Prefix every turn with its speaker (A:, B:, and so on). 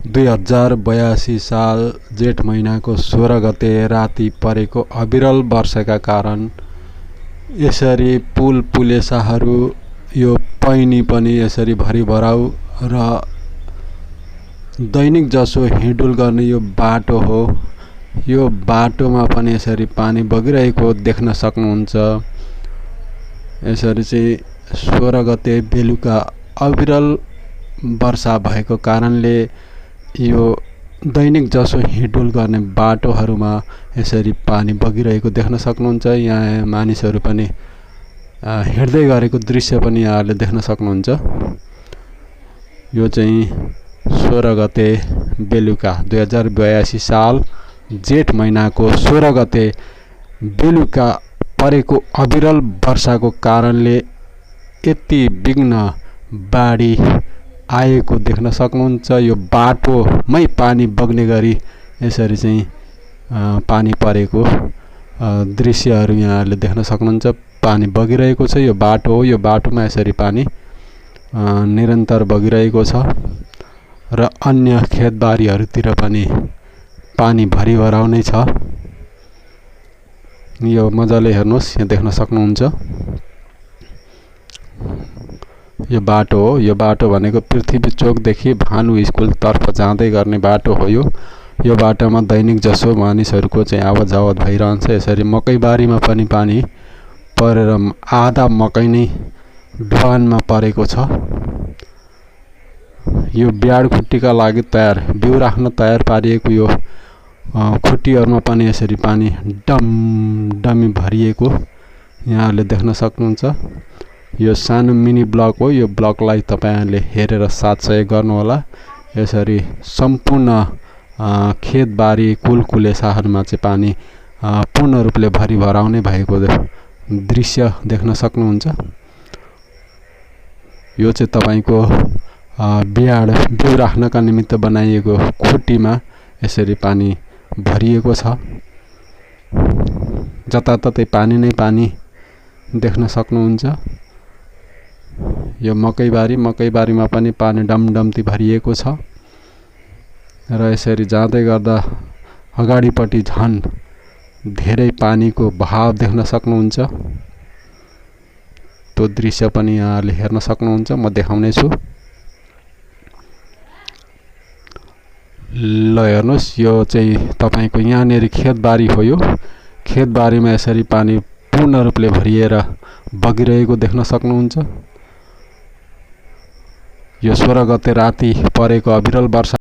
A: 2082 साल जेठ महिनाको 16 गते राति परेको अविरल वर्षाका कारण यसरी पुल पुलेसाहरू यो पैनी पनि यसरी भरिभराउ र दैनिक जसो हिँडुल गर्ने यो बाटो हो। यो बाटोमा पनि यसरी पानी बगिरहेको देख्न सक्नुहुन्छ। यसरी चाहिँ 16 गते बेलुका अविरल वर्षा भएको कारणले यो दैनिक जसो हिँडुल गर्ने बाटोहरूमा यसरी पानी बगिरहेको देख्न सक्नुहुन्छ। यहाँ मानिसहरू पनि हिँड्दै गरेको दृश्य पनि यहाँहरूले देख्न सक्नुहुन्छ। यो चाहिँ 16 गते बेलुका 2082 साल जेठ महिनाको 16 गते बेलुका परेको अविरल वर्षाको कारणले यति विघ्न बाढी आएको देख्न सक्नुहुन्छ। यो बाटोमै पानी बग्ने गरी यसरी चाहिँ पानी परेको दृश्यहरू यहाँहरूले देख्न सक्नुहुन्छ। पानी बगिरहेको छ, यो बाटो हो। यो बाटोमा यसरी पानी निरन्तर बगिरहेको छ र अन्य खेतबारीहरूतिर पनि पानी भरिभराउनै छ। यो मजाले हेर्नुहोस्, यहाँ देख्न सक्नुहुन्छ। यो बाटो हो। यो बाटो भनेको पृथ्वी चोकदेखि भानु स्कुलतर्फ जाँदै गर्ने बाटो हो। यो बाटोमा दैनिक जसो मानिसहरूको चाहिँ आवत जावत भइरहन्छ। यसरी मकैबारीमा पनि पानी परेर आधा मकै नै ढुवानमा परेको छ। यो ब्याड खुट्टीका लागि तयार, बिउ राख्न तयार पारिएको यो खुट्टीहरूमा पनि यसरी पानी डमडमी भरिएको यहाँहरूले देख्न सक्नुहुन्छ। यो सानो मिनी ब्लक हो। यो ब्लकलाई तपाईहरुले हेरेर साथ सहयोग गर्नुहोला। यसरी सम्पूर्ण खेतबारी कुलकुलेसाहरूमा चाहिँ पानी पूर्ण रूपले भरिभराउने भएको दृश्य देख्न सक्नुहुन्छ। यो चाहिँ तपाईको बियाड बिउ राख्नका निमित्त बनाइएको खुट्टीमा यसरी पानी भरिएको छ। जताततै पानी नै पानी देख्न सक्नुहुन्छ। यो मकैबारीमा पनि पानी डमडम्ती भरिएको छ र यसरी जाँदै गर्दा अगाडिपट्टि झन् धेरै पानीको बहाव देख्न सक्नुहुन्छ। त्यो दृश्य पनि यहाँले हेर्न सक्नुहुन्छ। म देखाउने छु। ल हेर्नुहोस्, यो चाहिँ तपाईको यहाँनेरि खेतबारी हो। यो खेतबारीमा यसरी पानी पूर्ण रूपले भरिएर बगिरहेको देख्न सक्नुहुन्छ। यो 16 गते राति परेको अविरल वर्षा